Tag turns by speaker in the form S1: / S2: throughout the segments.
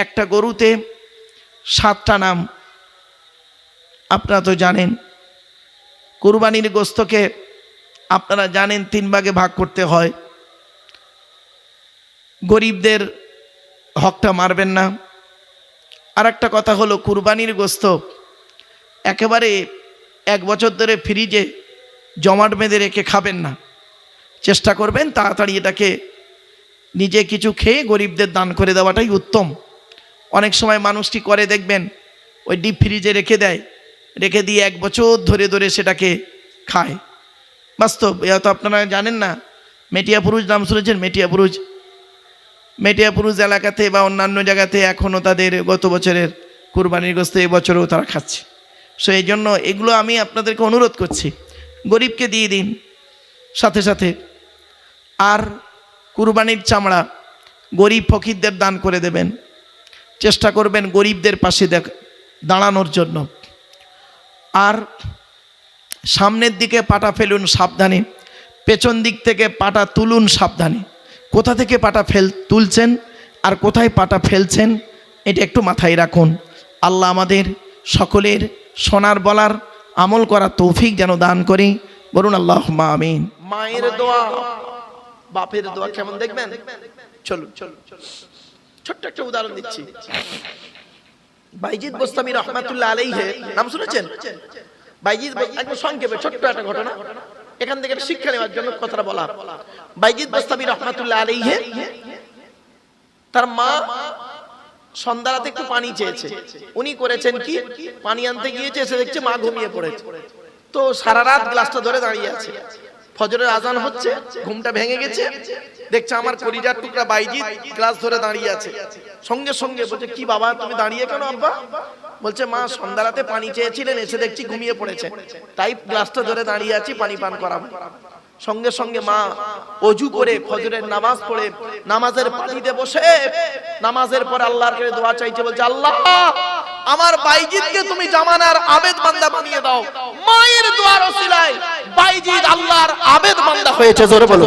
S1: একটা গরুতে 7টা নাম। আপনারা তো জানেন কুরবানির গোশতকে আপনারা জানেন 3 ভাগে ভাগ করতে হয়। গরিবদের হকটা মারবেন না। আর একটা কথা হলো কুরবানির গোশত একেবারে 1 বছর ধরে ফ্রিজে জমাট বেঁধে রেখে খাবেন না। চেষ্টা করবেন তাড়াতাড়ি এটাকে নিজে কিছু খেয়ে গরিবদের দান করে দেওয়াটাই উত্তম। অনেক সময় মানুষটি করে দেখবেন ওই ডিপ ফ্রিজে রেখে দেয়, রেখে দিয়ে 1 বছর ধরে ধরে সেটাকে খায়। বাস্তব, এ তো আপনারা জানেন না। মেটিয়াপুরুষ নাম শুনেছেন? মেটিয়াপুরুষ এলাকাতে বা অন্যান্য জায়গাতে এখনও তাদের গত বছরের কুরবানির গোশত এবছরও তারা খাচ্ছে। সো এই জন্য এগুলো আমি আপনাদেরকে অনুরোধ করছি, গরিবকে দিয়ে দিন সাথে সাথে। আর কুরবানির চামড়া গরিব ফকিরদের দান করে দেবেন। চেষ্টা করবেন গরিবদের পাশে দাঁড়ানোর জন্য। আর সামনের দিকে পাটা ফেলুন সাবধানে, পেছন দিক থেকে পাটা তুলুন সাবধানে। কোথা থেকে পাটা তুলছেন আর কোথায় পাটা ফেলছেন এটা একটু মাথায় রাখুন। আল্লাহ আমাদের সকলের শোনার বলার আমল করা তৌফিক যেন দান করি। বলুন আল্লাহুম্মা আমিন। মায়ের দোয়া, বাপের দোয়া কেমন দেখবেন? চলুন ছোট্ট একটা উদাহরণ দিচ্ছি। বাইজিদ বোস্তামি রহমাতুল্লাহ আলাইহি নাম শুনেছেন? বাইজিদ, একদম সংক্ষেপে ছোট্ট একটা ঘটনা, এখান থেকে শিক্ষা নেওয়ার জন্য কথাটা বলা। বাইজিদ বোস্তামি রহমাতুল্লাহ আলাইহি তার মা সন্ধ্যারাতে একটু পানি চেয়েছে। উনি করেছেন কি, পানি আনতে গিয়েছে, এসে দেখছে মা ঘুমিয়ে পড়েছে। তো সারা রাত গ্লাসটা ধরে দাঁড়িয়ে আছে। ফজরের আজান হচ্ছে, ঘুমটা ভেঙে গেছে, দেখছে আমার কলিজার টুকরা বাইজিদ গ্লাস ধরে দাঁড়িয়ে আছে। সঙ্গে সঙ্গে বলছে, কি বাবা তুমি দাঁড়িয়ে কেন আব্বা? বলছে, মা সন্ধ্যারাতে পানি চেয়েছিলেন, এসে দেখছি ঘুমিয়ে পড়েছে, তাই গ্লাসটা ধরে দাঁড়িয়ে আছি, পানি পান করাবো। সঙ্গে সঙ্গে মা ওযু করে ফজরের নামাজ পড়ে নামাজের পানিতে বসে নামাজের পরে আল্লাহর কাছে দোয়া চাইছে। বলছে, আল্লাহ আমার বাইজিদকে তুমি জামানার আবেদ বান্দা বানিয়ে দাও। মায়ের দোয়ার ওসিলায় বাইজিদ আল্লাহর আবেদ বান্দা হয়েছে। জোরে বলো।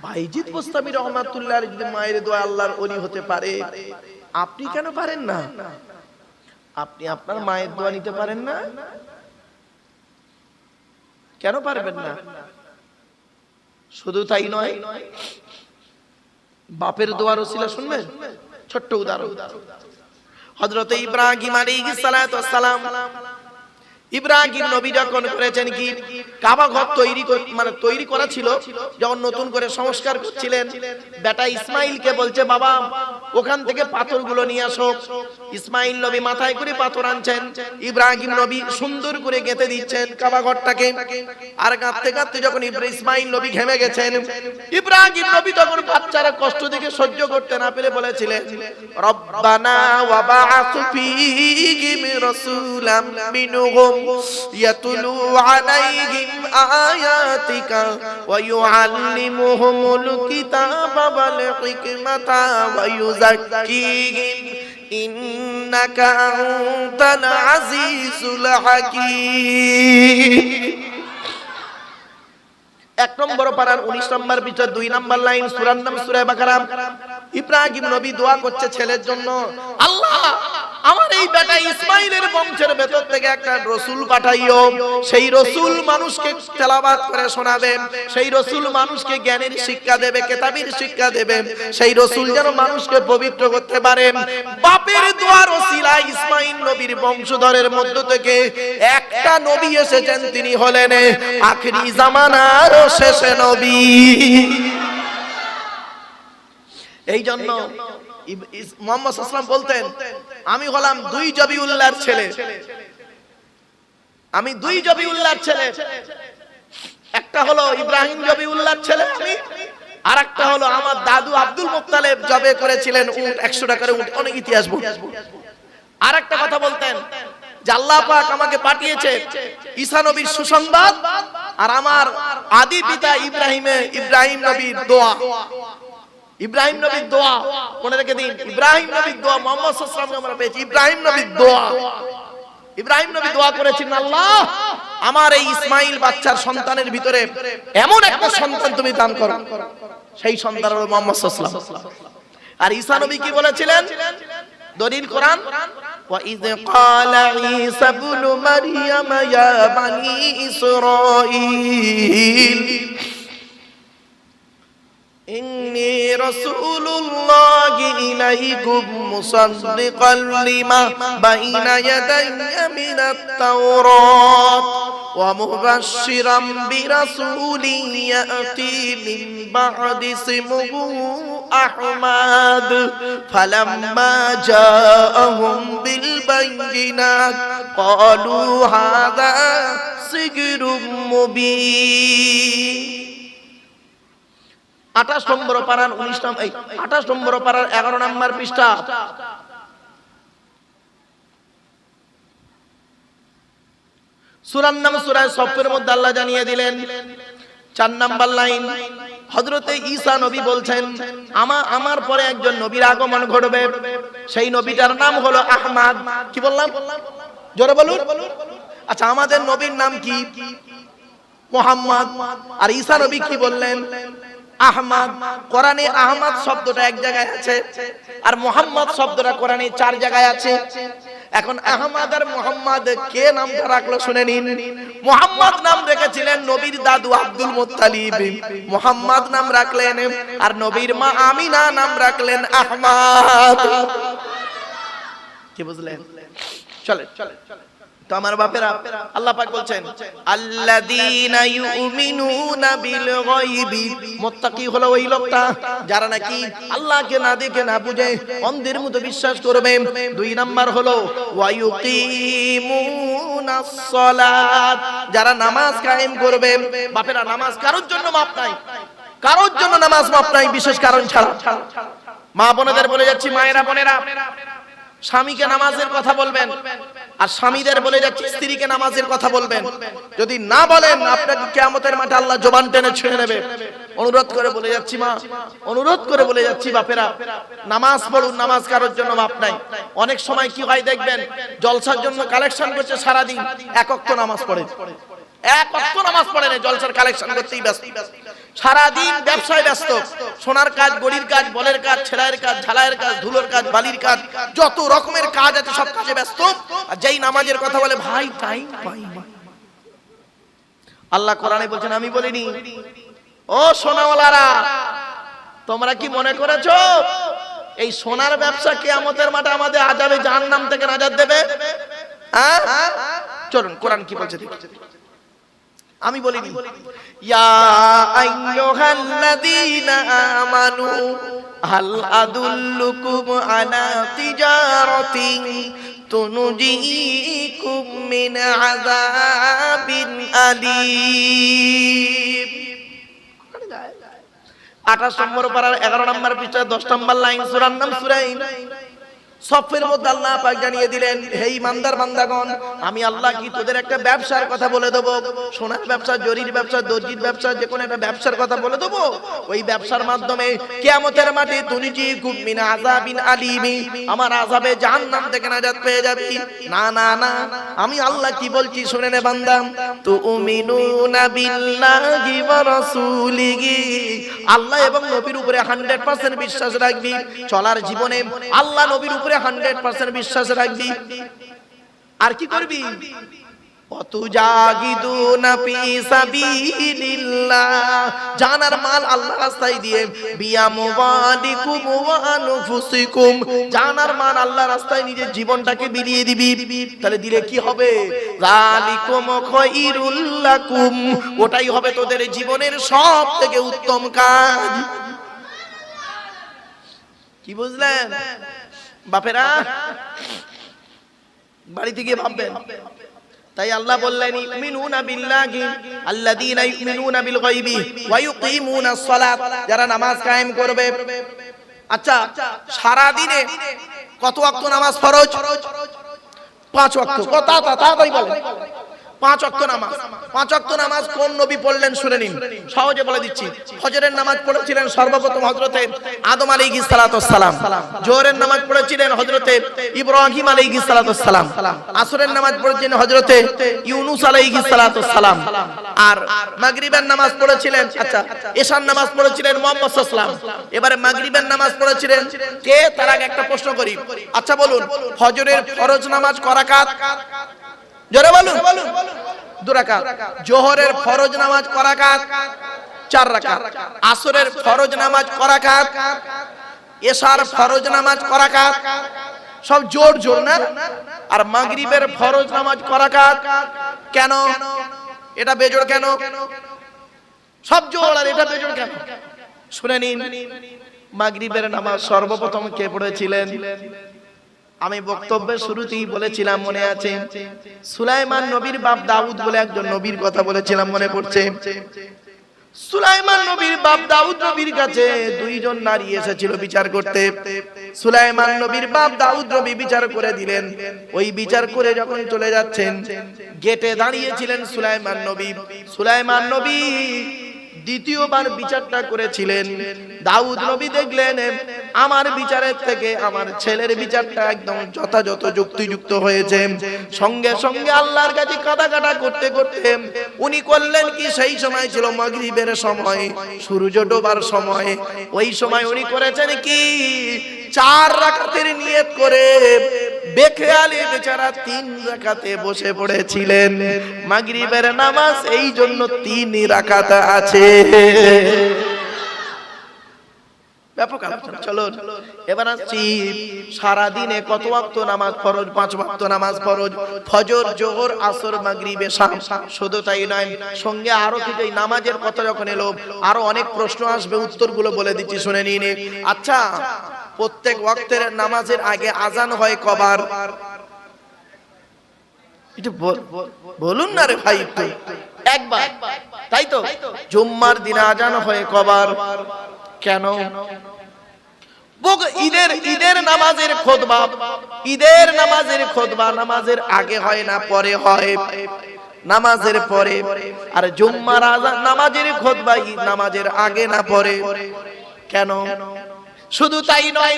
S1: বাইজিদ বোস্তামি রহমাতুল্লাহ আলাইহি যদি মায়ের দোয়া আল্লাহর ওলি হতে পারে, আপনি কেন পারেন না? আপনি আপনার মায়ের দোয়া নিতে পারেন না? কেন পারবেন না? শুধু তাই নয়, বাপের দোয়ার ওসিলা শুনবেন। ছোট্ট উদাহরণ, হযরত ইব্রাহিম আলাইহিস সালাতু ওয়াস সালাম, ইব্রাহিম নবী যখন করেছেন কি, কাবা ঘর তৈরি করা ছিল, যখন নতুন করে সংস্কার করছিলেন, বেটা ইসমাইলকে বলছে, বাবা ওখান থেকে পাথরগুলো নিয়ে আসো। ইসমাইল নবী মাথায় করে পাথর আনছেন, ইব্রাহিম নবী সুন্দর করে গেঁথে দিচ্ছেন কাবা ঘরটাকে। আর গাঁথতে গাঁথতে যখন ইসমাইল নবী ঘেমে গেছেন, ইব্রাহিম নবী তখন বাচ্চারা কষ্ট দেখে সহ্য করতে না পেরে বলেছিলেন, রব্বানা ওয়া বা'আথ ফীহিম রাসূলাম মিনহুম ইয়াতুলু আলাইহিম আয়াতিকা ওয়া ইউআল্লিমুহুমুল কিতাবা ওয়াল হিকমাতা ওয়া ইউযাক্কিহিম ইন্নাকা আনতাল আজিজুল হাকীম। 1 নম্বর পারার 19 নম্বর পৃষ্ঠা 2 নম্বর লাইন, সূরার নাম সূরা বাকারা। ইব্রাহিম নবী দোয়া করছে ছেলের জন্য, আল্লাহ আমার এই বেটা ইসমাইলের বংশের ভেতর থেকে একটা রাসূল পাঠাইও। সেই রাসূল মানুষকে তেলাওয়াত করে শোনাবে, সেই রাসূল মানুষকে জ্ঞানের শিক্ষা দেবে, কিতাবের শিক্ষা দেবে, সেই রাসূল যেন মানুষকে পবিত্র করতে পারে। বাপের দোয়ার ওসিলায় ইসমাইল নবীর বংশধরের মধ্য থেকে একটা নবী এসেছেন, তিনি হলেন আখিরি জামানার শেষ নবী। এই জন্য মুহাম্মদ সাল্লাল্লাহু আলাইহি ওয়াসাল্লাম বলতেন, আমি হলাম 2 জবিউল্লাহর ছেলে, আমি 2 জবিউল্লাহর ছেলে। একটা হলো ইব্রাহিম জবিউল্লাহর ছেলে আমি, আর একটা হলো আমার দাদু আব্দুল মুত্তালিব জবে করেছিলেন উট, 100 টাকার উট, অনেক ইতিহাস বই। আর একটা কথা বলতেন যে আল্লাহ পাক আমাকে পাঠিয়েছে ঈসা নবীর সুসংবাদ আর আমার আদি পিতা ইব্রাহিম নবীর দোয়া। ইব্রাহিম নবীর দোয়া মনে রেখে দিন, ইব্রাহিম নবীর দোয়া মুহাম্মদ সাল্লাল্লাহু আলাইহি ওয়াসাল্লাম আমরা পেয়েছি। ইব্রাহিম নবীর দোয়া, ইব্রাহিম নবী দোয়া করেছেন, আল্লাহ আমার এই ইসমাইল বাচ্চার সন্তানের ভিতরে এমন একটা সন্তান তুমি দান করো, সেই সন্তান হলো মুহাম্মদ সাল্লাল্লাহু আলাইহি ওয়াসাল্লাম। আর ঈসা নবী কি বলেছিলেন? দলিল কোরআন, وَإِذْ قَالَ عِيسَى ابْنُ مَرْيَمَ يَا بَنِي إِسْرَائِيلَ إِنِّي رَسُولُ اللَّهِ إِلَيْكُمْ مُصَدِّقًا لِمَا بَيْنَ يَدَيَّ مِنَ التَّوْرَاةِ وَمُبَشِّرًا بِرَسُولٍ يَأْتِي مِن بَعْدِ اسْمُهُ أحمد فلما جاءهم بالبينات قالوا هذا سحر مبين 28 নম্বর পারার 19 নম্বর 28 নম্বর পারার 11 নম্বর পৃষ্ঠা। সূরার নাম সূরা সফের মধ্যে আল্লাহ জানিয়ে দিলেন 4 নম্বর লাইন, হযরতে ঈসা নবী বলছেন আমার পরে একজন নবীর আগমন ঘটবে, সেই নবীটার নাম হলো আহমদ। কি বললাম? জোরে বলুন। আচ্ছা, আমাদের নবীর নাম কি? মুহাম্মদ। আর ঈসা নবী কি বললেন? আহমদ। কোরআনে আহমদ শব্দটা এক জায়গায় আছে, আর মুহাম্মদ শব্দটা কোরআনে 4 জায়গায় আছে। এখন আহমদ আর মুহাম্মদ কে নামটা রাখলো শুনে নিন। মুহাম্মদ নাম রেখেছিলেন নবীর দাদু আব্দুল মুত্তালিব, মুহাম্মদ নাম রাখলেন, আর নবীর মা আমিনা নাম রাখলেন আহমদ। কি বুঝলেন? চলে তো আমার বাপেরা, আল্লাহ পাক বলছেন আল্লাযীনা ইউমিনুনা বিল গায়বি, মুত্তাকি হলো ওই লোকটা যারা নাকি আল্লাহকে না দেখে না বুঝে অন্ধের মতো বিশ্বাস করবে। 2 নাম্বার হলো ওয়া ইউকিমুনাস সালাত, যারা নামাজ কায়েম করবে। বাপেরা, নামাজ কারোর জন্য মাপ নাই, কারোর জন্য নামাজ মাপ নাই বিশেষ কারণ ছাড়া। মা বোনেদের বলে যাচ্ছি, মায়েরা বোনেরা, স্বামীকে নামাজের কথা বলবেন, আর স্বামীদের বলে যাচ্ছি স্ত্রীকে নামাজের কথা বলবেন। যদি না বলেন, আপনাকে কিয়ামতের মাঠে আল্লাহ জবান টেনে ছেড়ে নেবে। অনুরোধ করে বলে যাচ্ছি মা, অনুরোধ করে বলে যাচ্ছি বাপেরা, নামাজ পড়ুন, নামাজ কারোর জন্য মাপ নাই। অনেক সময় কি হয় দেখবেন, জলসার জন্য কালেকশন করছে, সারা দিন 1 ওয়াক্ত নামাজ পড়ে, 1 ওয়াক্ত নামাজ পড়ে না, জলসার কালেকশন করতেই ব্যস্ত, সারা দিন ব্যবসায় ব্যস্ত, সোনার কাজ, গড়ির কাজ, বলের কাজ, ছেলাইয়ের কাজ, ঝালাইয়ের কাজ, ধুলোর কাজ, বালির কাজ, যত রকমের কাজ আছে সব কাজে ব্যস্ত। আর যেই নামাজের কথা বলে, ভাই টাইম পাই না। আল্লাহ কোরআনে বলছেন, আমি বলিনি? ও সোনাওয়ালারা, তোমরা কি মনে করেছো এই সোনার ব্যবসা কিয়ামতের মাঠে আমাদের আযাবে জাহান্নাম থেকে নাজাত দেবে? হ্যাঁ, চলুন কোরআন কি বলছে দেখি। আমি বলিনি? ইয়া আইয়ুহাল্লাযীনা আমানু হাল আদুল্লুকুম আলা তিজারাতিন তুনজিকুম মিন আযাবিন আলীম। 28 নম্বর পারার 11 নম্বর পৃষ্ঠা 10 নম্বর লাইন, সূরার নাম সূরা সফের মধ্যে আল্লাহ পাক জানিয়ে দিলেন, হে ইমানদার বান্দাগণ, আমি আল্লাহ কি তোদের একটা ব্যবসার কথা বলে দেব, সোনার ব্যবসা, জরির ব্যবসা, দর্জির ব্যবসা, যে কোনো একটা ব্যবসার কথা বলে দেব। ওই ব্যবসার মাধ্যমে কিয়ামতের মাঠে তুনজিকুম মিন আযাবিন আলীম, আমার আযাবে জাহান্নাম থেকে নাজাত পেয়ে যাবি। না না না, আমি আল্লাহ কি বলছি শুনে নে বান্দা। তুমিনুনা বিল্লাহি ওয়া রাসূলিহি, আল্লাহ এবং নবীর উপরে 100% বিশ্বাস রাখবি। চলার জীবনে আল্লাহ নবীর উপরে 100% বিশ্বাস রাখবি। আর কি করবি? অতুজাগিদুনা ফি সাবিলিল্লাহ, জানার মাল আল্লাহর রাস্তায় দিয়ে, বিয়ামওয়ালিকুম ওয়া আনফুসিকুম, জানার মাল আল্লাহর রাস্তায় নিজের জীবনটাকে বিলিয়ে দিবি। তাহলে দিলে কি হবে? যালিকুম খায়রুল লাকুম, ওটাই হবে তোদের জীবনের সবথেকে উত্তম কাজ। কি বুঝলেন বাপেরা? বাড়িতে গিয়ে ভাববেন। তাই আল্লাহ বললেন, ইউমিনুনা বিল্লাহি আল্লাযীনা ইউমিনুনা বিল গায়বি ওয়া ইউকিমুনাস সালাত, যারা নামাজ কায়েম করবে। আচ্ছা, সারা দিনে কত ওয়াক্ত নামাজ ফরজ? 5 ওয়াক্ত। তাড়াতাড়ি বলেন, 5 ওয়াক্ত নামাজ। 5 ওয়াক্ত নামাজ কোন নবী পড়লেন শুনে নিন, সহজে বলে দিচ্ছি। ফজরের নামাজ পড়েছিলেন সর্বপ্রথম হযরতে আদম আলাইহিস সালাতু ওয়াস সালাম। জোহরের নামাজ পড়েছিলেন হযরতে ইব্রাহিম আলাইহিস সালাতু ওয়াস সালাম। আসরের নামাজ পড়েছিলেন হযরতে ইউনূস আলাইহিস সালাতু ওয়াস সালাম। আর মাগরিবের নামাজ পড়েছিলেন, আচ্ছা এশার নামাজ পড়েছিলেন মুহাম্মদ সাল্লাল্লাহু আলাইহি ওয়াসাল্লাম। এবারে মাগরিবের নামাজ পড়েছিলেন কে? তার আগে একটা প্রশ্ন করি, আচ্ছা বলুন ফজরের ফরজ নামাজ ক রাকাত? জোরে বলুন। 2 রাকাত। জোহরের ফরজ নামাজ ক রাকাত? 4 রাকাত। আসরের ফরজ নামাজ ক রাকাত? এশার ফরজ নামাজ ক রাকাত? সব জোর জোর না? আর মাগরিবের ফরজ নামাজ ক রাকাত? কেন এটা বেজোড় কেন? সব জোর আর এটা বেজোড় কেন? শুনে নিন, মাগরিবের নামাজ সর্বপ্রথম কে পড়েছিলেন? আমি বক্তব্যের শুরুতেই বলেছিলাম, মনে আছে? সুলাইমান নবীর বাপ দাউদ বলে একজন নবীর কথা বলেছিলাম, মনে পড়ছে? সুলাইমান নবীর বাপ দাউদ নবীর কাছে 2 জন নারী এসেছিল বিচার করতে। সুলাইমান নবীর বাপ দাউদ নবী বিচার করে দিলেন। ওই বিচার করে যখন চলে যাচ্ছেন, গেটে দাঁড়িয়েছিলেন সুলাইমান নবী। সুলাইমান নবী দ্বিতীয়বার বিচারটা করেছিলেন। দাউদ নবী দেখলেন আমার বিচারের থেকে আমার ছেলের বিচারটা একদম যথাযথ যুক্তিযুক্ত হয়েছে। সঙ্গে সঙ্গে আল্লাহর কাছে কাঁদা করতে করতে উনি করলেন কি, সেই সময় ছিল মাগরিবের সময়, সূর্য ডোবার সময়। ওই সময় উনি করেছেন কি, 4 রাকাতের নিয়ত করে বেখেয়ালি বেচারা 3 রাকাতে বসে পড়েছিলেন। মাগরিবের নামাজ এই জন্য 3 রাকাত আছে। ব্যাপক আলোচনা। চলো এবার আসছি সারা দিনে কত ওয়াক্ত নামাজ ফরজ? 5 ওয়াক্ত নামাজ ফরজ, ফজর, জোহর, আসর, মাগরিব, এশা। শুধু তাই নয়, সঙ্গে আরো কিছু নামাজের কথা যখন এলো আরো অনেক প্রশ্ন আসবে, উত্তরগুলো বলে দিচ্ছি, শুনে নিন। আচ্ছা, প্রত্যেক ওয়াক্তের নামাজের আগে আজান হয় কবার? একটু বলুন না রে ভাই, একটু একবার, তাই তো? জুম্মার দিনে আজান হয় কবার? কেন? ঈদের নামাজের খুতবা, ঈদের নামাজের খুতবা নামাজের আগে হয় না পরে হয়? নামাজের পরে। আর জুম্মার আজান নামাজের খুতবা নামাজের আগে না পরে? কেন? শুধু তাই নয়,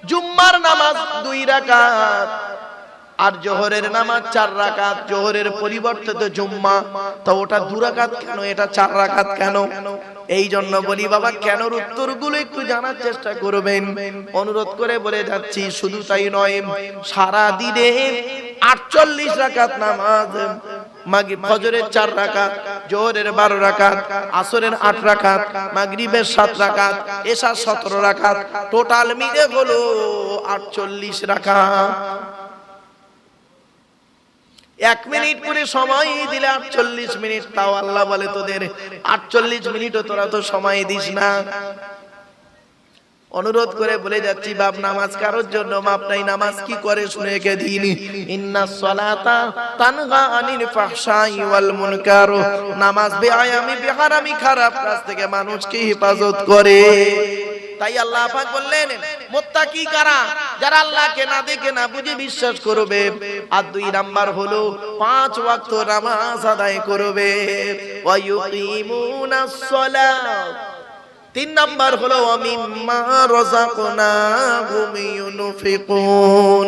S1: জুম্মার নামাজ 2 রাকাত আর জোহরের নামাজ 4 রাকাত। জোহরের পরিবর্তে তো জুম্মা, তো ওটা 2 রাকাত কেন, এটা 4 রাকাত কেন? এই জন্য বলি বাবা, কেন উত্তরগুলো একটু জানার চেষ্টা করবেন, অনুরোধ করে বলে যাচ্ছি। শুধু তাই নয়, সারা দিনে 48 রাকাত নামাজ, ফজরের 4 রাকাত, জোহরের 12 রাকাত, আসরের 8 রাকাত, মাগরিবের 7 রাকাত, এশার 17 রাকাত, টোটাল মিলে হলো 48 রাকাত। 1 মিনিট করে সময় দিলে 48 মিনিট। তাও আল্লাহ বলে তোদের 48 মিনিটও তোরা তো সময় দিস না। অনুরোধ করে বলে যাচ্ছি, বাপ নামাজ কারোর জন্য মাপ নাই। নামাজ কি করে শুনে কে দিন, ইন্নাস সালাতা তানহা আনিল ফাহশাই ওয়াল মুনকার। নামাজ বেআয়ামি বেহারামি খারাপ কাজ থেকে মানুষকে হেফাজত করে। তাই আল্লাহ পাক বললেন, মুত্তাকি কারা? যারা আল্লাহকে না দেখে না বুঝে বিশ্বাস করবে। আর 2 নাম্বার হলো 5 ওয়াক্ত নামাজ আদায় করবে। ওয়া ইউকিমুনাস সালাত। 3 নাম্বার হলো মিম্মা রাযাকনাহুম ইউনফিকুন।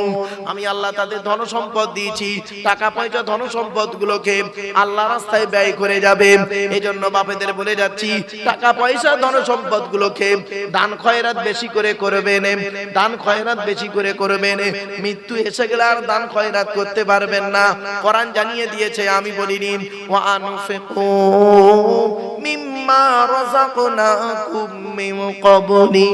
S1: আমি আল্লাহ তাদের ধন সম্পদ দিয়েছি, টাকা পয়সা ধন সম্পদ গুলোকে আল্লাহর রাস্তায় ব্যয় করে যাবে। এজন্য বাপেদের বলে যাচ্ছি, টাকা পয়সা ধন সম্পদ গুলোকে দান খয়রাত বেশি করে করবেন, দান খয়রাত বেশি করে করবেন। মৃত্যু এসে গেলে আর দান খয়রাত করতে পারবেন না। কোরআন জানিয়ে দিয়েছে, আমি বলিনি। ওয়া আনফিকু মিম্মা রাযাকনাকুম মিন ক্বাবলি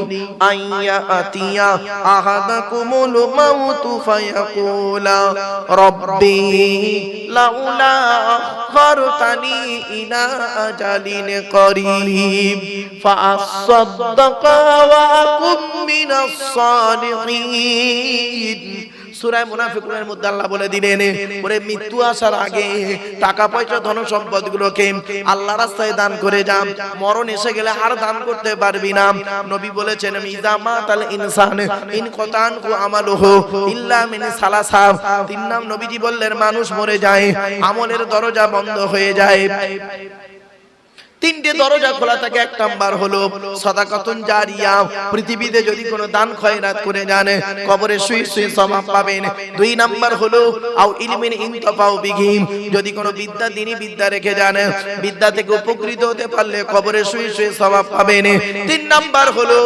S1: আইয়াতিয়া আহাদাকুমুল মাউতু ফায়াকুলা রাব্বি লাউলা আখখারতানি ইলা আজালিন করিব ফাআসাদদাকা ওয়া আকুম মিনাস সালিহিন সূরা মুনাফিকুনের মধ্যে আল্লাহ বলে দিলেন, ওরে মৃত্যু আসার আগে টাকা পয়সা ধন সম্পদগুলোকে আল্লাহর রাস্তায় দান করে যা, মরণ এসে গেলে আর দান করতে পারবি না। নবী বলেছেন, ইযা মাতাল ইনসান ইন কতানকু আমালুহু ইল্লা মিন সালাসা। তিন নাম নবীজি বললেন, মানুষ মরে যায়, আমলের দরজা বন্ধ হয়ে যায়। তিনটে দরজা খোলা থাকে। এক নাম্বার হলো সাদাকাতুন জারিয়া, পৃথিবীতে যদি কোনো দান খয়রাত করে যান কবরে শুয়ে শুয়ে সওয়াব পাবেন। দুই নাম্বার হলো আও ইলমিন ইনতাফাউ বিহি, যদি কোনো বিদ্যা দ্বীনি বিদ্যা রেখে যান, বিদ্যা থেকে উপকৃত হতে পারলে কবরে শুয়ে শুয়ে সওয়াব পাবেন। তিন নাম্বার হলো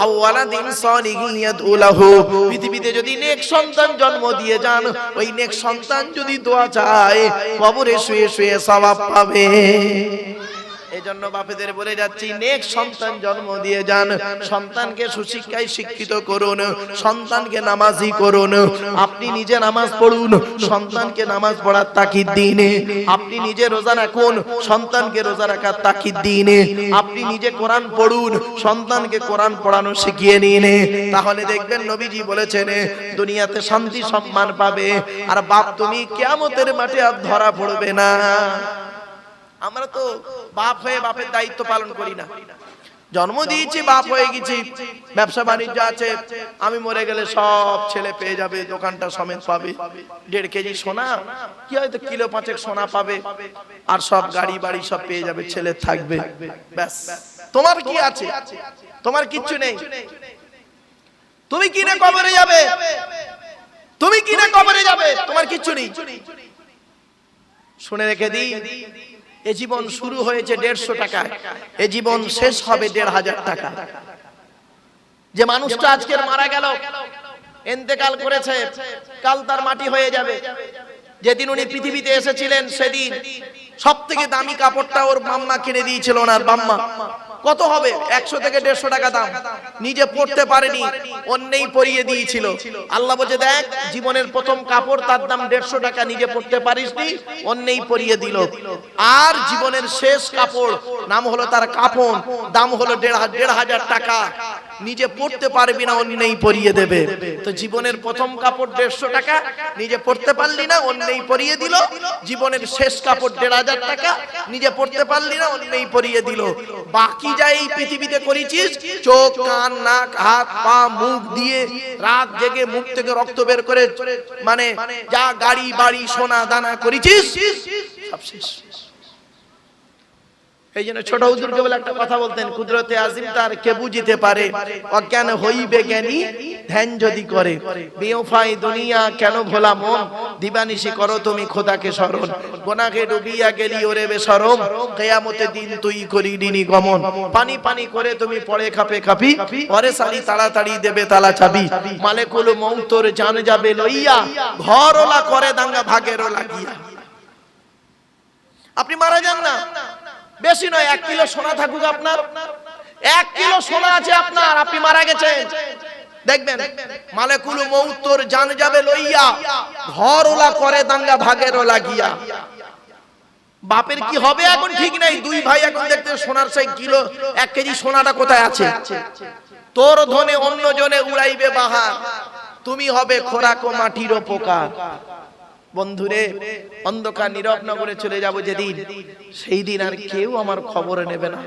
S1: আও ওয়ালাদিন সালিহিন ইয়াদউ লাহু, পৃথিবীতে যদি নেক সন্তান জন্ম দিয়ে যান, ওই নেক সন্তান যদি দোয়া চায় কবরে শুয়ে শুয়ে সওয়াব পাবে। এই জন্য বাপেদের বলে যাচ্ছি, নেক সন্তান জন্ম দিয়ে যান, সন্তানকে সুশিক্ষায় শিক্ষিত করুন, সন্তানকে নামাজি করুন। আপনি নিজে নামাজ পড়ুন, সন্তানকে নামাজ পড়ার তাকিদ দিন। আপনি নিজে রোজা রাখুন, সন্তানকে রোজা রাখার তাকিদ দিন। আপনি নিজে কোরআন পড়ুন, সন্তানকে কোরআন পড়ানো শিখিয়ে নিন। তাহলে দেখবেন নবীজি বলেছেন, দুনিয়াতে শান্তি সম্মান পাবে, আর বাপ তুমি কিয়ামতের মাঠে আর ধরা পড়বে না। আমরা তো বাপ হয়ে বাপের দায়িত্ব পালন করি না। জন্ম দিয়েছি, বাপ হয়ে গেছি, ব্যবসা বাণিজ্য আছে, আমি মরে গেলে সব ছেলে পেয়ে যাবে, দোকানটা সমেত পাবে, 1.5 কেজি সোনা কি হয়তো কিলো 5 সোনা পাবে, আর সব গাড়ি বাড়ি সব পেয়ে যাবে, ছেলে থাকবে, ব্যাস। তোমার কি আছে? তোমার কিচ্ছু নেই। তুমি কি না কবরে যাবে, তুমি কি না কবরে যাবে, তোমার কিচ্ছু নেই। শুনে রেখে দিই, এ জীবন শুরু হয়েছে 150 টাকায়, এ জীবন শেষ হবে 1500 টাকা। যে মানুষটা আজকে মারা গেল, ইন্তেকাল করেছে, কাল তার মাটি হয়ে যাবে। যেদিন উনি পৃথিবীতে এসেছিলেন, সেদিন সবথেকে দামি কাপড়টা ওর মাম্মা কিনে দিয়েছিল, ওনার মাম্মা। কত হবে? 100 থেকে 150 টাকা দাম। নিজে পড়তে পারেনি, অন্যই পরিয়ে দিয়েছিল। আল্লাহ বলে, দেখ, জীবনের প্রথম কাপড়, তার দাম 150 টাকা, নিজে পড়তে পারিসনি, অন্যই পরিয়ে দিল। আর জীবনের শেষ কাপড়, নাম হলো তার কাফন, দাম হলো 1500 টাকা, নিজে পড়তে পারবি না, অন্যই পরিয়ে দেবে। তো জীবনের প্রথম কাপড় 150 টাকা, নিজে পড়তে পারলি না, অন্যই পরিয়ে দিল। জীবনের শেষ কাপড় 1500 টাকা, নিজে পড়তে পারলি না, অন্যই পরিয়ে দিল। বাকি যা এই পৃথিবীতে করেছিস, চোখ কান নাক হাত পা মুখ দিয়ে রাত জেগে মুখ থেকে রক্ত বের করে, মানে যা গাড়ি বাড়ি সোনা দানা করেছিস, সব শেষ। এই জন্য ছোট হুজুরকে বলে একটা কথা বলতেন, কুদরতে আজিম তার কে বুঝিতে পারে, অজ্ঞান হইবে জ্ঞানী ধ্যান যদি করে। বেওফাই দুনিয়া কেন ভোলা মন, দিবানিশি করো তুমি খোদাকে স্মরণ। গুনাহে ডুবিয়া গেলি ওরে বেশরম, কিয়ামতে দিন তুই করিনি গমন। পানি পানি করে তুমি পড়ে খাপে খাপি, পরে সারি তাড়াতাড়ি দেবে তালা চাবি। মালেকুল মউতর জান যাবে লইয়া, ঘরওয়ালা করে দাঙ্গা ভাগেরও লাগিয়া। আপনি মারা যান না, বেশি নয়, 1 কিলো সোনা থাকুক আপনার, 1 কিলো সোনা আছে আপনার, আপনি মারা গেছেন, দেখবেন মালেকুল মউতর জান যাবে লইয়া, ঘরওয়ালা করে দাঙ্গা ভাগেরও লাগিয়া। বাপের কি হবে এখন ঠিক নাই, 2 ভাই এখন দেখতে সোনার সেই কিলো 1 কেজি সোনাটা কোথায় আছে। তোর ধনে অন্য জনে উড়াইবে বাহার, তুমি হবে খোরাক ও মাটির পোকা। বন্ধুরে, অন্ধকার নীরব নগরে চলে যাব যেদিন, সেই দিন আর কেউ আমার খবর নেবে না,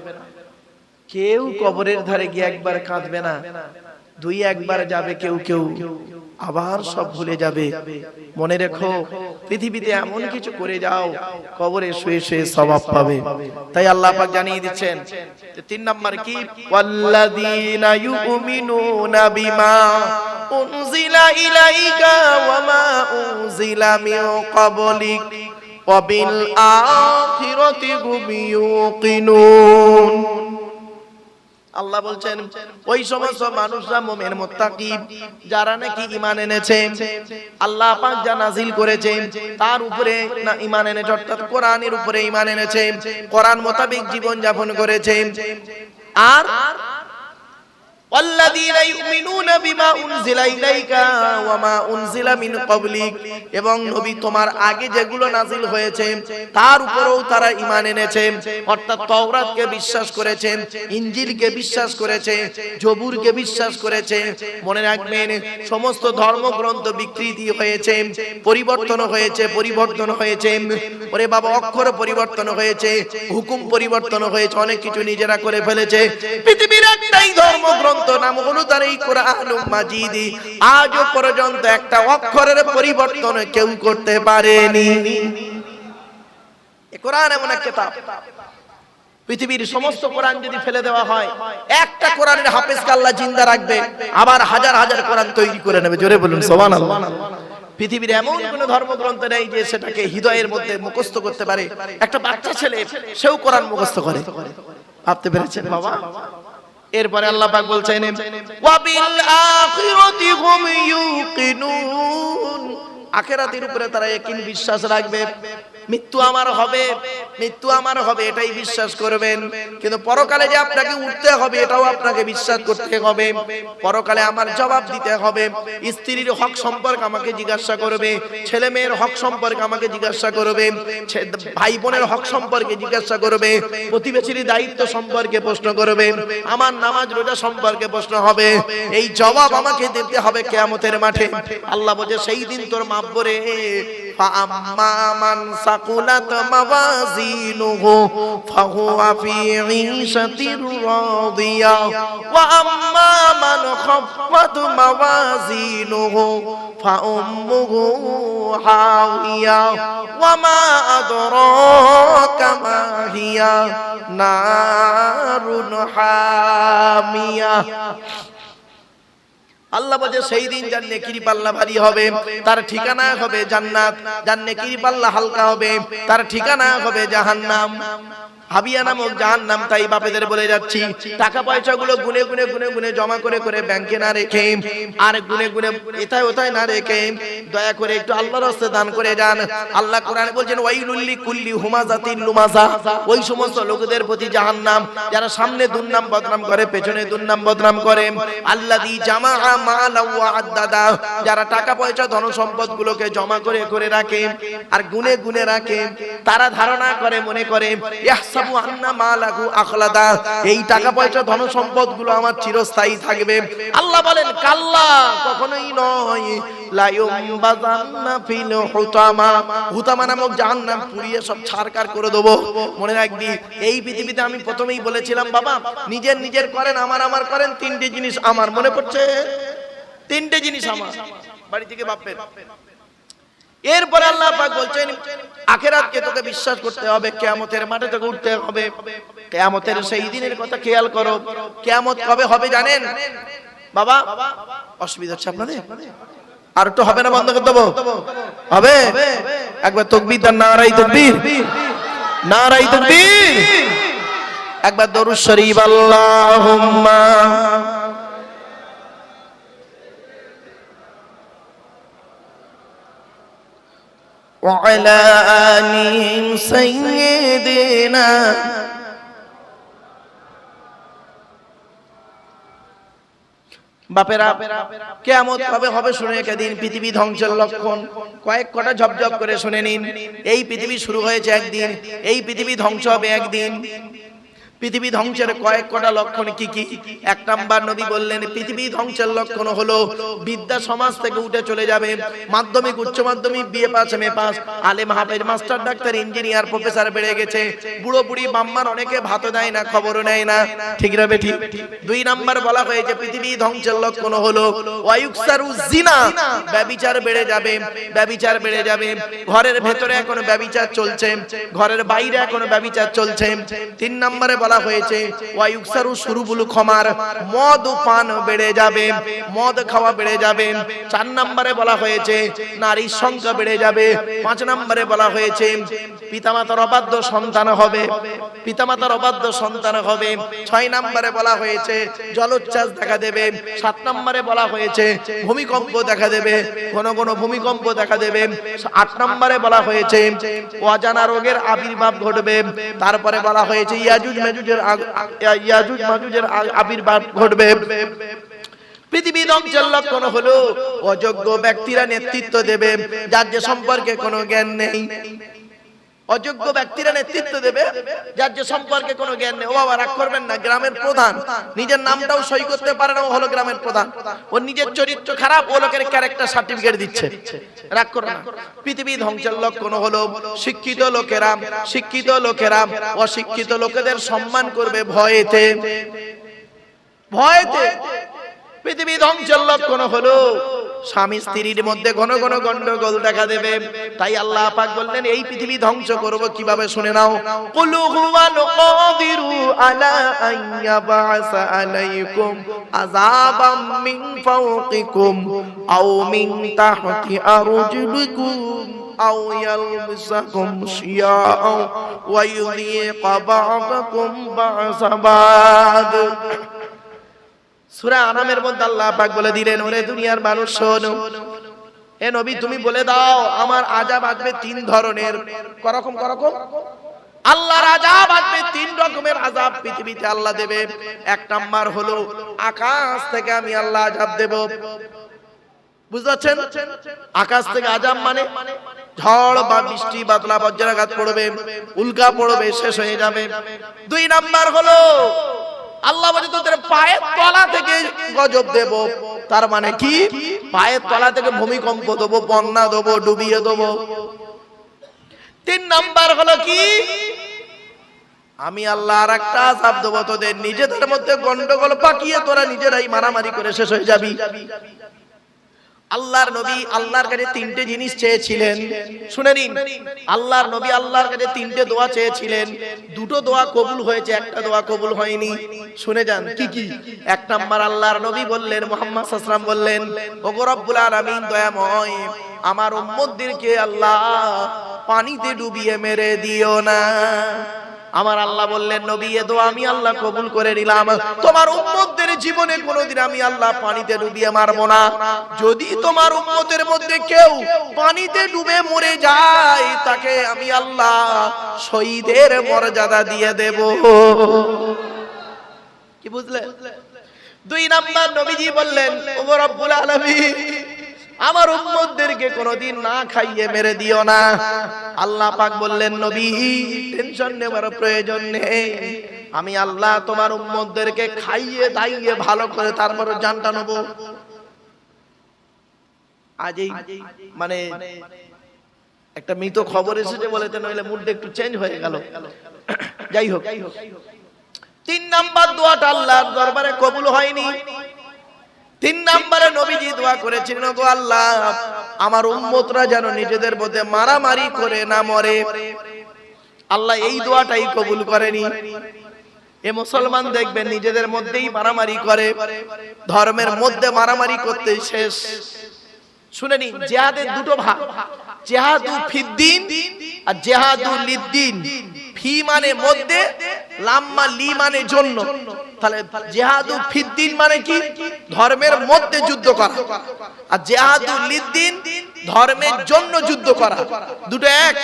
S1: কেউ কবরের ধারে গিয়ে একবার কাঁদবে না, 2-1 যাবে কেউ কেউ, আবার সব ভুলে যাবে। মনে রেখো, পৃথিবীতে এমন কিছু করে যাও, কবরে শুয়ে শুয়ে সওয়াব পাবে। তাই আল্লাহ পাক জানিয়ে দিচ্ছেন 3 নাম্বার কি, ওয়াল্লাযীনা ইউমিনুনা বিমা উনজিলা ইলাইকা ওয়া মা উনজিলা মিন ক্বাবলিক ওয়া বিল আখিরাতি হুম ইউকিনুন। আল্লাহ বলছেন, ওই সমস্ত মানুষরা মুমিন মুত্তাকি, যারা নাকি ঈমান এনেছে, আল্লাহ পাক যা নাজিল করেছে তার উপরে না ঈমান এনেছে, অর্থাৎ কোরআনের উপরে ঈমান এনেছে, কোরআন মোতাবেক জীবন যাপন করেছে, আর ওয়াল্লাযীনা ইউমিনুনা বিমা উনজিলা ইলাইকা ওয়া মা উনজিলা মিন ক্বাবলিক, এবং নবী তোমার আগে যেগুলো নাজিল হয়েছে তার উপরেও তারা ঈমান এনেছে, অর্থাৎ তাওরাতকে বিশ্বাস করেছে, ইনজিলকে বিশ্বাস করেছে, জবুরকে বিশ্বাস করেছে। মনে রাখবেন, সমস্ত ধর্মগ্রন্থ বিকৃতি হয়েছে, পরিবর্তন হয়েছে। ওরে বাবা, অক্ষর পরিবর্তন হয়েছে, হুকুম পরিবর্তন হয়েছে, অনেক কিছু নিজেরা করে ফেলেছে। পৃথিবীর একটাই ধর্মগ্রন্থ, নাম হলো তার এই কোরআনুল মাজিদ। আজও পর্যন্ত একটা অক্ষরের পরিবর্তন কেউ করতে পারেনি। এই কোরআন এমন এক কিতাব, পৃথিবীর সমস্ত কোরআন যদি ফেলে দেওয়া হয়, একটা কোরআনের হাফেজকে আল্লাহ জিন্দা রাখবে, আবার হাজার হাজার কোরআন তৈরি করে নেবে। জোরে বলুন সুবহানাল্লাহ। পৃথিবীর এমন কোন ধর্মগ্রন্থ নেই যে সেটাকে হৃদয়ের মধ্যে মুখস্থ করতে পারে। একটা বাচ্চা ছেলে, সেও কোরআন মুখস্থ করে। ভাবতে পেরেছেন বাবা? এরপরে আল্লাহ পাক বলছেন, ওয়া বিল আখিরাতি হুম ইউকিনুন, আখিরাতের উপরে তারা ইয়াকিন বিশ্বাস রাখবে। মৃত্যু আমার হবে এটাই বিশ্বাস করবেন, কিন্তু পরকালে যে আপনাকে উঠতে হবে এটাও আপনাকে বিশ্বাস করতে হবে। পরকালে আমার জবাব দিতে হবে। স্ত্রীর হক সম্পর্কে আমাকে জিজ্ঞাসা করবে, ছেলে মেয়ের হক সম্পর্কে আমাকে জিজ্ঞাসা করবে, ভাই বোনের হক সম্পর্কে জিজ্ঞাসা করবে, প্রতিবেশীর দায়িত্ব সম্পর্কে প্রশ্ন করবে, আমার নামাজ রোজা সম্পর্কে প্রশ্ন হবে। এই জবাব আমাকে দিতে হবে কিয়ামতের মাঠে। আল্লাহ বলে, সেই দিন তোর মাপবরে ফাআম্মা মান সাকুলাত মাওয়াজিনুহু ফাহুয়া ফি ঈশাতির রাদিয়া ওয়া আম্মা মান খাফফাত মাওয়াজিনুহু ফাউম্মুহু হাওিয়া ওয়া মা আদরাকা মা হিয়া নারুন হামিয়া। আল্লাহ বলে, সেই দিন যার নেকির পাল্লা ভারী হবে তার ঠিকানা হবে জান্নাত, যার নেকির পাল্লা হালকা হবে তার ঠিকানা হবে জাহান্নাম, হাবিয়া নামক জাহান্নাম। তাই বাপেদের বলে যাচ্ছি, টাকা পয়সা গুলো গুনে গুনে গুনে গুনে জমা করে করে ব্যাংকে না রেখে, আর গুনে গুনে এথায় ওথায় না রেখে, দয়া করে একটু আল্লাহর রাস্তায় দান করে যান। আল্লাহ কোরআনে বলছেন, ওয়াইলুল লিকুল্লি হুমাযাতিন লুমাযা, ওই সমস্ত লোকদের প্রতি জাহান্নাম যারা সামনে দুর্নাম বদনাম করে, পেছনে দুর্নাম বদনাম করে। আল্লাযী জামাআ মালা ওয়া আদ্দাদা, যারা টাকা পয়সা ধন সম্পদ গুলোকে জমা করে করে রাখে আর গুনে গুনে রাখে। তারা ধারণা করে, মনে করে, এই টাকা পয়সা ধন সম্পদ গুলো আমার চিরস্থায়ী থাকবে। আল্লাহ বলেন, কাল্লা, কখনোই নয়। হুতামা নামক জাহান্নাম পুড়িয়ে সব ছারকার করে দেবো। মনে রাখবি, এই পৃথিবীতে আমি প্রথমেই বলেছিলাম বাবা, নিজের নিজের করেন, আমার আমার করেন, তিনটে জিনিস আমার। মনে পড়ছে? তিনটে জিনিস আমার, বাড়ি থেকে বাপের। এরপরে আল্লাহ পাক বলছেন, আখিরাতকে তোকে বিশ্বাস করতে হবে, কিয়ামতের মাঠে তোকে উঠতে হবে। কিয়ামতের সেই দিনের কথা খেয়াল করো। কিয়ামত কবে হবে জানেন বাবা? অসুবিধা হচ্ছে আপনাদের? আর একটু হবে না, বন্ধ করে দেবো? হবে? একবার তাকবীর দেন, নারায়ে তাকবীর, নারায়ে তাকবীর। একবার দরুদ শরীফ, আল্লাহুম্মা وعلى آل سيدنا বাপেরা, কিয়ামত কবে হবে শুনে একদিন, পৃথিবী ধ্বংসের লক্ষণ কয়েক কটা ঝপঝপ করে শুনে নিন। এই পৃথিবী শুরু হয়েছে একদিন, এই পৃথিবী ধ্বংস হবে একদিন। পৃথিবী ধ্বংসের কয়েক কটা লক্ষণ কি কি? এক নাম্বার, নবী বললেন পৃথিবী ধ্বংসের লক্ষণ হলো বিদ্যা সমাজ থেকে উঠে চলে যাবে। মাধ্যমিক, উচ্চ মাধ্যমিক, বিএ পাস, এমএ পাস, আলেম, হাফেজ, মাস্টার, ডাক্তার, ইঞ্জিনিয়ার, প্রফেসর বেড়ে গেছে। বুড়ো বুড়ি বাম্মার অনেকে ভাত দেয় না, খবরও নেয় না। ঠিক না বেঠিক? দুই নাম্বার বলা হয়েছে পৃথিবী ধ্বংসের লক্ষণ হলো ওয়ায়ুকসারু জিনা, ব্যভিচার বেড়ে যাবে, ব্যভিচার বেড়ে যাবে। ঘরের ভেতরে এখন ব্যভিচার চলছে, ঘরের বাইরে এখন ব্যভিচার চলছে। তিন নম্বরে বলা হয়েছে ওয়ায়ুকসারু শুরুবুল খমার, মদ পান বেড়ে যাবে, মদ খাওয়া বেড়ে যাবে। চার নম্বরে বলা হয়েছে নারীর সংখ্যা বেড়ে যাবে। পাঁচ নম্বরে বলা হয়েছে পিতামাতার অবাধ্য সন্তান হবে, পিতামাতার অবাধ্য সন্তান হবে। ছয় নম্বরে বলা হয়েছে জলোচ্ছ্বাস দেখা দেবে। সাত নম্বরে বলা হয়েছে ভূমিকম্প দেখা দেবে, ঘন ঘন ভূমিকম্প দেখা দেবে। আট নম্বরে বলা হয়েছে অজানা রোগের আবির্ভাব ঘটবে। তারপরে বলা হয়েছে ইয়াজুজ ইয়াজুজ মাজুজের আবির্ভাব ঘটবে। পৃথিবী ধ্বংসের লক্ষণ হলো অযোগ্য ব্যক্তিরা নেতৃত্ব দেবে, যার যে সম্পর্কে কোনো জ্ঞান নেই। অযোগ্য ব্যক্তিরা নেতৃত্ব দেবে, যার যে সম্পর্কে কোনো জ্ঞান নেই। ও বাবা, রাগ করবেন না, গ্রামের প্রধান নিজের নামটাও সই করতে পারে না, ও হলো গ্রামের প্রধান। ও নিজের চরিত্র খারাপ, ও লোকের ক্যারেক্টার সার্টিফিকেট দিচ্ছে। রাগ করবেন না। পৃথিবী ধ্বংসের লক্ষণ হলো শিক্ষিত লোকেরা অশিক্ষিত লোকেদের সম্মান করবে ভয়েতে। পৃথিবী ধ্বংসের লক্ষণ হলো স্বামী স্ত্রীর মধ্যে ঘন ঘন গন্ডগোল দেখা দেবে। তাই আল্লাহ পাক বললেন এই পৃথিবী ধ্বংস করব কিভাবে, শুনে নাও। কুলু হুয়াল কাদিরু আলা আইয়াবাসা আলাইকুম আযাবাম মিন ফাওকিকুম আও মিন তাহতি আরজুলিকুম আও ইয়ালবিসাকুম শিয়াআ ওয়া ইউযীকা বা'দাকুম বা'সা বা'দ। সূরা আনামের মধ্যে আল্লাহ পাক বলে দিলেন, ওরে দুনিয়ার মানুষ শোনো, হে নবী তুমি বলে দাও আমার আযাব আসবে তিন ধরনের। করকম আল্লাহর আযাব আসবে, তিন রকমের আযাব পৃথিবীতে আল্লাহ দেবে। এক নাম্বার হলো আকাশ থেকে আমি আল্লাহ আযাব দেব। বুঝতে পারছেন? আকাশ থেকে আযাব মানে ঝড় বা বৃষ্টি বাদলা বজ্রাঘাত পড়বে, উল্কা পড়বে, শেষ হয়ে যাবে। দুই নাম্বার হলো আল্লাহ বলে তোদের পায়ের তলা থেকে গজব দেব। তার মানে কি? পায়ের তলা থেকে ভূমিকম্প দেব, বন্যা দেব, ডুবিয়ে দেব। তিন নাম্বার হলো কি? আমি আল্লাহ আর একটা আযাব দেব, তোদের নিজেদের মধ্যে গন্ডগোল পাকিয়ে তোরা নিজেরাই মারামারি করে শেষ হয়ে যাবি। আল্লাহর নবী আল্লাহর কাছে তিনটে জিনিস চেয়েছিলেন, শুনে নিন। আল্লাহর নবী আল্লাহর কাছে তিনটে দোয়া চেয়েছিলেন, দুটো দোয়া কবুল হয়েছে, একটা দোয়া কবুল হয়নি। শুনে যান কি কি। এক নাম্বার আল্লাহর নবী বললেন, মুহাম্মদ সাল্লাল্লাহু আলাইহি ওয়াসাল্লাম বললেন, ওগো রব্বুল আলামিন দয়াময়, আমার উম্মতদেরকে আল্লাহ পানিতে ডুবিয়ে মেরে দিও না। আমার আল্লাহ বললেন, নবী এ দোয়া আমি আল্লাহ কবুল করে নিলাম। তোমার উম্মতদের জীবনে কোনোদিন আমি আল্লাহ পানিতে ডুবিয়ে মারবো না। যদি তোমার উম্মতের মধ্যে কেউ পানিতে ডুবে মরে যায়, তাকে আমি আল্লাহ শহীদের মর্যাদা দিয়ে দেব। কি বুঝলে? দুই নাম্বার নবীজি বললেন, ওগো রব্বুল আলামিন, আমার উম্মতদেরকে কোনোদিন না খাইয়ে মেরে দিও না। আল্লাহ পাক বললেন, নবী টেনশন নেবার প্রয়োজন নেই, আমি আল্লাহ তোমার উম্মতদেরকে খাইয়ে দাইয়ে ভালো করে তারপর জানটা নেব। আজই মানে একটা মৃত খবর এসেছে বলেতে, নইলে মুডটা একটু চেঞ্জ হয়ে গেল। যাই হোক, তিন নাম্বার দোয়াটা আল্লাহর দরবারে কবুল হয়নি। তিন নম্বরে নবীজি দোয়া করেছিলেন, গো আল্লাহ আমার উম্মতরা যেন নিজেদের মধ্যে মারামারি করে না মরে। আল্লাহ এই দোয়াটাই কবুল করেনি। এ মুসলমান দেখবেন নিজেদের মধ্যেই মারামারি করে, ধর্মের মধ্যে মারামারি করতে শেষ। শুনেনি, জিহাদের দুটো ভাগ, জিহাদু ফিদ্দিন আর জিহাদু লিদ্দিন। ফি মানে মধ্যে, লাম্মা লি মানে জন্য। তাহলে জিহাদু ফিদ্দিন মানে কি? ধর্মের মধ্যে যুদ্ধ করা। আর জিহাদু লিদ্দিন ধর্মের জন্য যুদ্ধ করা। দুটো এক।